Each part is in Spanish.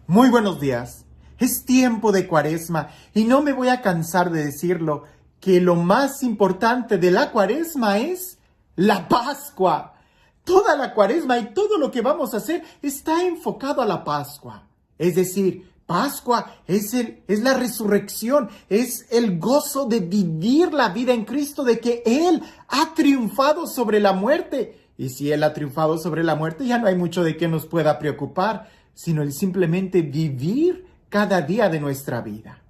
Muy buenos días. Es tiempo de Cuaresma y no me voy a cansar de decirlo, que lo más importante de la Cuaresma es la Pascua. Toda la Cuaresma y todo lo que vamos a hacer está enfocado a la Pascua. Es decir, Pascua es la resurrección, es el gozo de vivir la vida en Cristo, de que Él ha triunfado sobre la muerte. Y si Él ha triunfado sobre la muerte, ya no hay mucho de qué nos pueda preocupar, sino el simplemente vivir cada día de nuestra vida.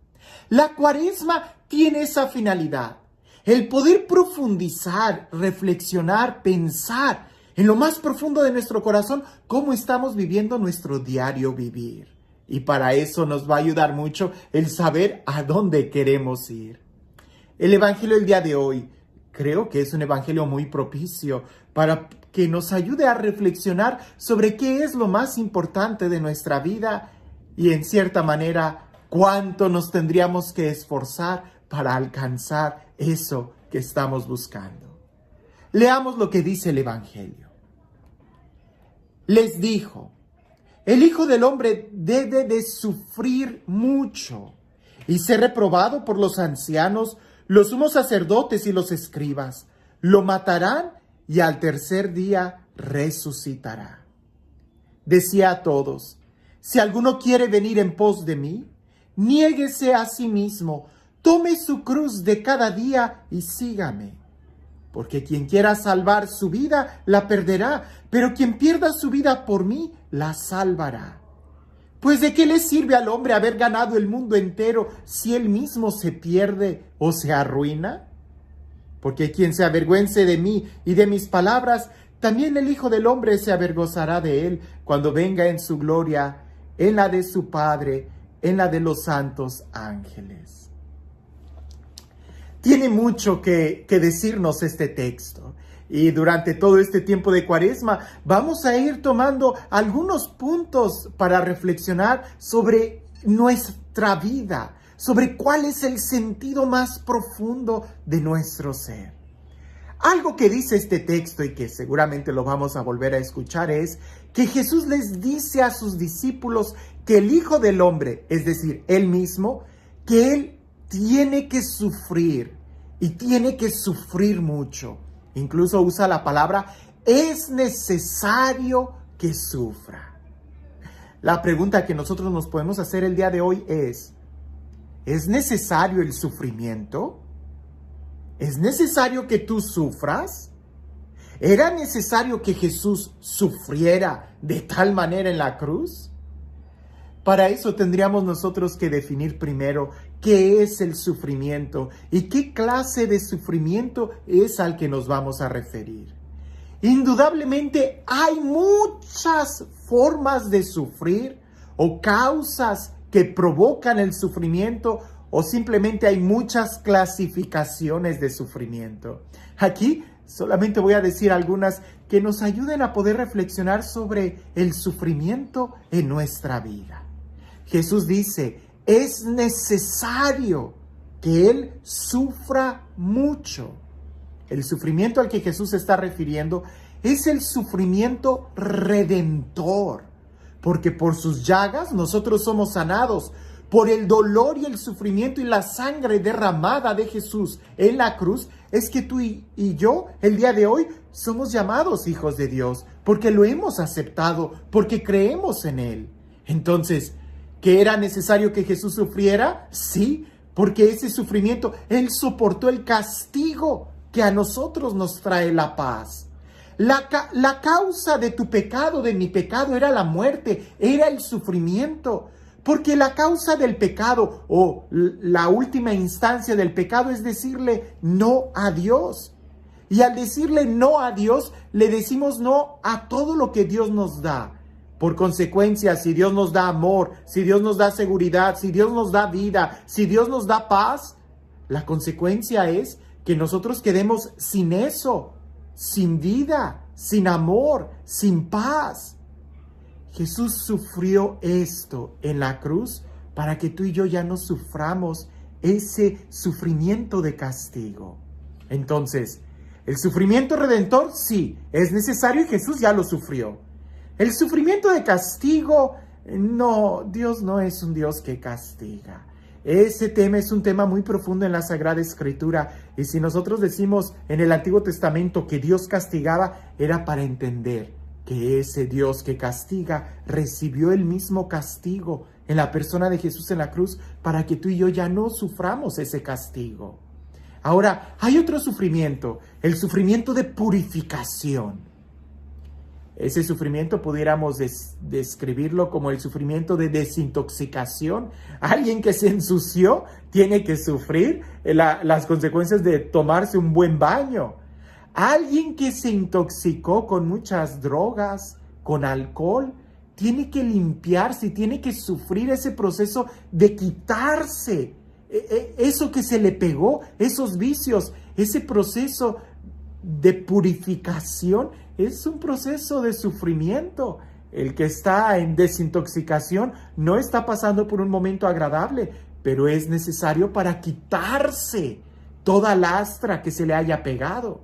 La Cuaresma tiene esa finalidad, el poder profundizar, reflexionar, pensar en lo más profundo de nuestro corazón cómo estamos viviendo nuestro diario vivir. Y para eso nos va a ayudar mucho el saber a dónde queremos ir. El Evangelio del día de hoy creo que es un evangelio muy propicio para que nos ayude a reflexionar sobre qué es lo más importante de nuestra vida y, en cierta manera, cuánto nos tendríamos que esforzar para alcanzar eso que estamos buscando. Leamos lo que dice el evangelio. Les dijo: el Hijo del Hombre debe de sufrir mucho y ser reprobado por los ancianos, los sumos sacerdotes y los escribas. Lo matarán y al tercer día resucitará. Decía a todos: si alguno quiere venir en pos de mí, niéguese a sí mismo, tome su cruz de cada día y sígame. Porque quien quiera salvar su vida, la perderá, pero quien pierda su vida por mí, la salvará. Pues ¿de qué le sirve al hombre haber ganado el mundo entero si él mismo se pierde o se arruina? Porque quien se avergüence de mí y de mis palabras, también el Hijo del Hombre se avergonzará de él cuando venga en su gloria, en la de su Padre, en la de los santos ángeles. Tiene mucho que decirnos este texto. Y durante todo este tiempo de Cuaresma vamos a ir tomando algunos puntos para reflexionar sobre nuestra vida, sobre cuál es el sentido más profundo de nuestro ser. Algo que dice este texto y que seguramente lo vamos a volver a escuchar es que Jesús les dice a sus discípulos que el Hijo del Hombre, es decir, Él mismo, que Él tiene que sufrir y tiene que sufrir mucho. Incluso usa la palabra: es necesario que sufra. La pregunta que nosotros nos podemos hacer el día de hoy ¿es necesario el sufrimiento? ¿Es necesario que tú sufras? ¿Era necesario que Jesús sufriera de tal manera en la cruz? Para eso tendríamos nosotros que definir primero qué es el sufrimiento y qué clase de sufrimiento es al que nos vamos a referir. Indudablemente hay muchas formas de sufrir o causas que provocan el sufrimiento, o simplemente hay muchas clasificaciones de sufrimiento. Aquí solamente voy a decir algunas que nos ayuden a poder reflexionar sobre el sufrimiento en nuestra vida. Jesús dice: es necesario que Él sufra mucho. El sufrimiento al que Jesús se está refiriendo es el sufrimiento redentor, porque por sus llagas nosotros somos sanados. Por el dolor y el sufrimiento y la sangre derramada de Jesús en la cruz, es que tú y yo el día de hoy somos llamados hijos de Dios, porque lo hemos aceptado, porque creemos en Él. Entonces, ¿que era necesario que Jesús sufriera? Sí, porque ese sufrimiento, Él soportó el castigo que a nosotros nos trae la paz. La causa de tu pecado, de mi pecado, era la muerte, era el sufrimiento. Porque la causa del pecado o la última instancia del pecado es decirle no a Dios. Y al decirle no a Dios, le decimos no a todo lo que Dios nos da. Por consecuencia, si Dios nos da amor, si Dios nos da seguridad, si Dios nos da vida, si Dios nos da paz, la consecuencia es que nosotros quedemos sin eso, sin vida, sin amor, sin paz. Jesús sufrió esto en la cruz para que tú y yo ya no suframos ese sufrimiento de castigo. Entonces, el sufrimiento redentor sí, es necesario y Jesús ya lo sufrió. El sufrimiento de castigo No, Dios no es un Dios que castiga. Ese tema es un tema muy profundo en la Sagrada Escritura. Y si nosotros decimos en el Antiguo Testamento que Dios castigaba, era para entender que ese Dios que castiga recibió el mismo castigo en la persona de Jesús en la cruz para que tú y yo ya no suframos ese castigo. Ahora, hay otro sufrimiento, el sufrimiento de purificación. Ese sufrimiento pudiéramos describirlo como el sufrimiento de desintoxicación. Alguien que se ensució tiene que sufrir las consecuencias de tomarse un buen baño. Alguien que se intoxicó con muchas drogas, con alcohol, tiene que limpiarse y tiene que sufrir ese proceso de quitarse eso que se le pegó, esos vicios, ese proceso de purificación. Es un proceso de sufrimiento. El que está en desintoxicación no está pasando por un momento agradable, pero es necesario para quitarse toda lastra que se le haya pegado.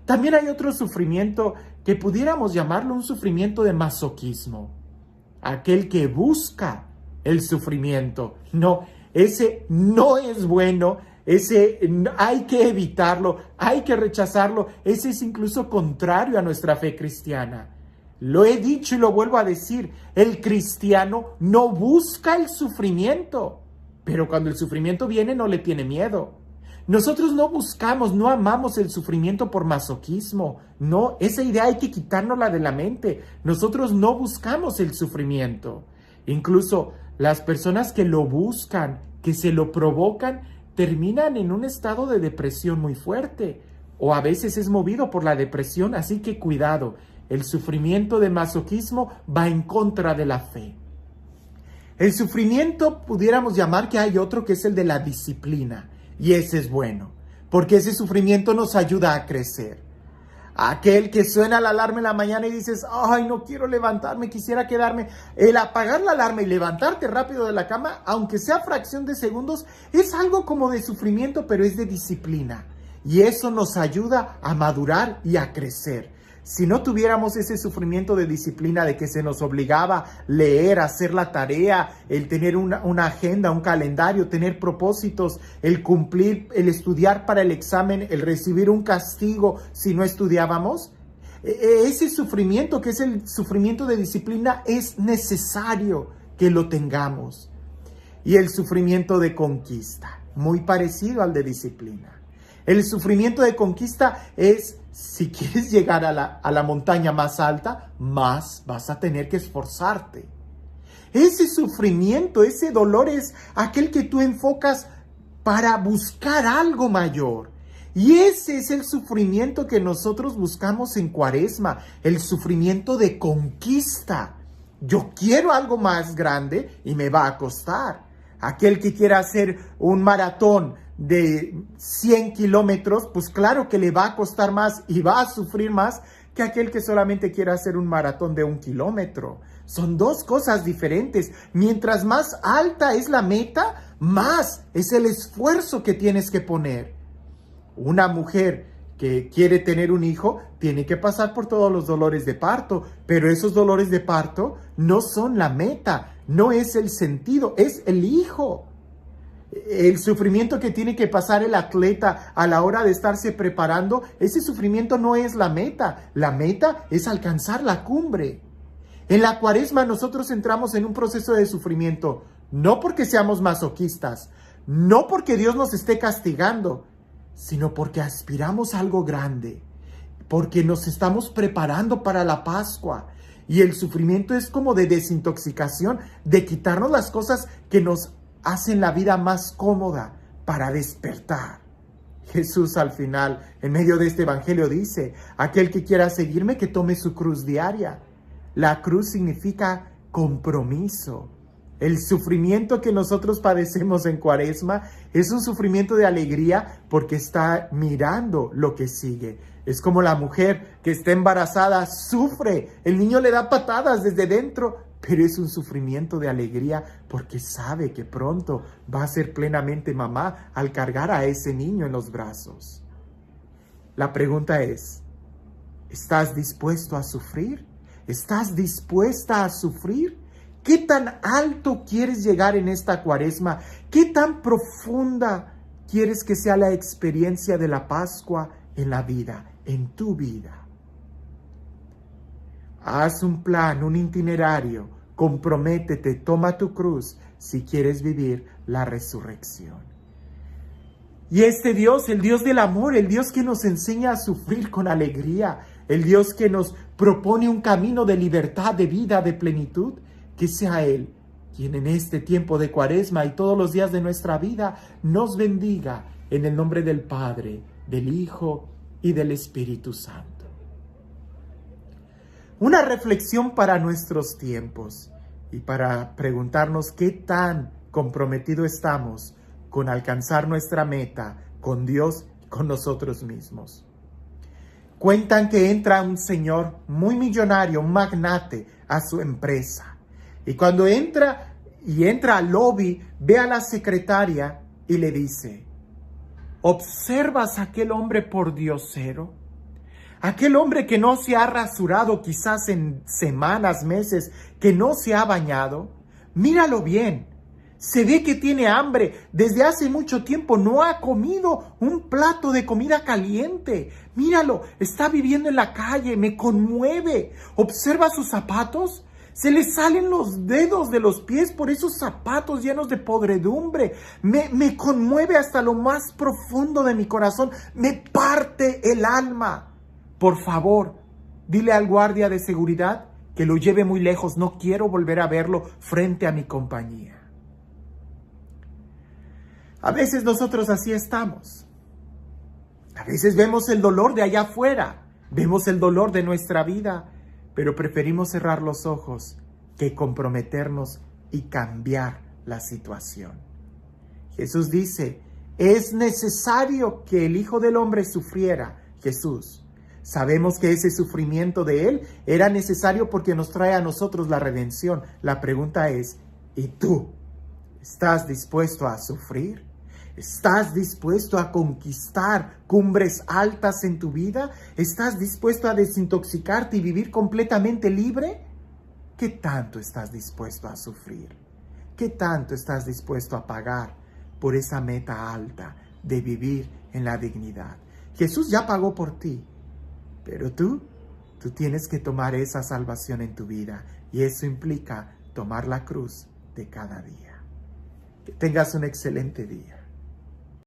También hay otro sufrimiento que pudiéramos llamarlo un sufrimiento de masoquismo. Aquel que busca el sufrimiento. No, ese no es bueno. Ese hay que evitarlo, hay que rechazarlo. Ese es incluso contrario a nuestra fe cristiana. Lo he dicho y lo vuelvo a decir, el cristiano no busca el sufrimiento, pero cuando el sufrimiento viene no le tiene miedo. Nosotros no buscamos, no amamos el sufrimiento por masoquismo. No, esa idea hay que quitárnosla de la mente. Nosotros no buscamos el sufrimiento. Incluso las personas que lo buscan, que se lo provocan, terminan en un estado de depresión muy fuerte, o a veces es movido por la depresión, así que cuidado, el sufrimiento de masoquismo va en contra de la fe. El sufrimiento pudiéramos llamar que hay otro que es el de la disciplina, y ese es bueno, porque ese sufrimiento nos ayuda a crecer. Aquel que suena la alarma en la mañana y dices, ay, no quiero levantarme, quisiera quedarme. El apagar la alarma y levantarte rápido de la cama, aunque sea fracción de segundos, es algo como de sufrimiento, pero es de disciplina. Y eso nos ayuda a madurar y a crecer. Si no tuviéramos ese sufrimiento de disciplina de que se nos obligaba a leer, a hacer la tarea, el tener una agenda, un calendario, tener propósitos, el cumplir, el estudiar para el examen, el recibir un castigo si no estudiábamos, ese sufrimiento que es el sufrimiento de disciplina es necesario que lo tengamos. Y el sufrimiento de conquista, muy parecido al de disciplina. El sufrimiento de conquista es, si quieres llegar a la montaña más alta, más vas a tener que esforzarte. Ese sufrimiento, ese dolor es aquel que tú enfocas para buscar algo mayor. Y ese es el sufrimiento que nosotros buscamos en Cuaresma, el sufrimiento de conquista. Yo quiero algo más grande y me va a costar. Aquel que quiera hacer un maratón de 100 kilómetros, pues claro que le va a costar más y va a sufrir más que aquel que solamente quiera hacer un maratón de 1 kilómetro. Son dos cosas diferentes. Mientras más alta es la meta, más es el esfuerzo que tienes que poner. Una mujer que quiere tener un hijo tiene que pasar por todos los dolores de parto, pero esos dolores de parto no son la meta, no es el sentido, es el hijo. El sufrimiento que tiene que pasar el atleta a la hora de estarse preparando, ese sufrimiento no es la meta es alcanzar la cumbre. En la Cuaresma nosotros entramos en un proceso de sufrimiento, no porque seamos masoquistas, no porque Dios nos esté castigando, sino porque aspiramos a algo grande, porque nos estamos preparando para la Pascua. Y el sufrimiento es como de desintoxicación, de quitarnos las cosas que nos hacen la vida más cómoda para despertar. Jesús al final, en medio de este evangelio dice, aquel que quiera seguirme, que tome su cruz diaria. La cruz significa compromiso. El sufrimiento que nosotros padecemos en Cuaresma es un sufrimiento de alegría porque está mirando lo que sigue. Es como la mujer que está embarazada, sufre, el niño le da patadas desde dentro, pero es un sufrimiento de alegría porque sabe que pronto va a ser plenamente mamá al cargar a ese niño en los brazos. La pregunta es, ¿estás dispuesto a sufrir? ¿Estás dispuesta a sufrir? ¿Qué tan alto quieres llegar en esta Cuaresma? ¿Qué tan profunda quieres que sea la experiencia de la Pascua en la vida, en tu vida? Haz un plan, un itinerario, comprométete, toma tu cruz si quieres vivir la resurrección. Y este Dios, el Dios del amor, el Dios que nos enseña a sufrir con alegría, el Dios que nos propone un camino de libertad, de vida, de plenitud, que sea Él quien en este tiempo de Cuaresma y todos los días de nuestra vida nos bendiga en el nombre del Padre, del Hijo y del Espíritu Santo. Una reflexión para nuestros tiempos y para preguntarnos qué tan comprometidos estamos con alcanzar nuestra meta con Dios y con nosotros mismos. Cuentan que entra un señor muy millonario, un magnate, a su empresa. Y cuando entra al lobby, ve a la secretaria y le dice: ¿observas a aquel hombre pordiosero? Aquel hombre que no se ha rasurado quizás en semanas, meses, que no se ha bañado. Míralo bien. Se ve que tiene hambre. Desde hace mucho tiempo no ha comido un plato de comida caliente. Míralo, está viviendo en la calle. Me conmueve. ¿Observa sus zapatos? Se le salen los dedos de los pies por esos zapatos llenos de podredumbre. Me conmueve hasta lo más profundo de mi corazón. Me parte el alma. Por favor, dile al guardia de seguridad que lo lleve muy lejos. No quiero volver a verlo frente a mi compañía. A veces nosotros así estamos. A veces vemos el dolor de allá afuera. Vemos el dolor de nuestra vida. Pero preferimos cerrar los ojos que comprometernos y cambiar la situación. Jesús dice: es necesario que el Hijo del Hombre sufriera. Jesús. Sabemos que ese sufrimiento de Él era necesario porque nos trae a nosotros la redención. La pregunta es: ¿y tú? ¿Estás dispuesto a sufrir? ¿Estás dispuesto a conquistar cumbres altas en tu vida? ¿Estás dispuesto a desintoxicarte y vivir completamente libre? ¿Qué tanto estás dispuesto a sufrir? ¿Qué tanto estás dispuesto a pagar por esa meta alta de vivir en la dignidad? Jesús ya pagó por ti, pero tú tienes que tomar esa salvación en tu vida, y eso implica tomar la cruz de cada día. Que tengas un excelente día.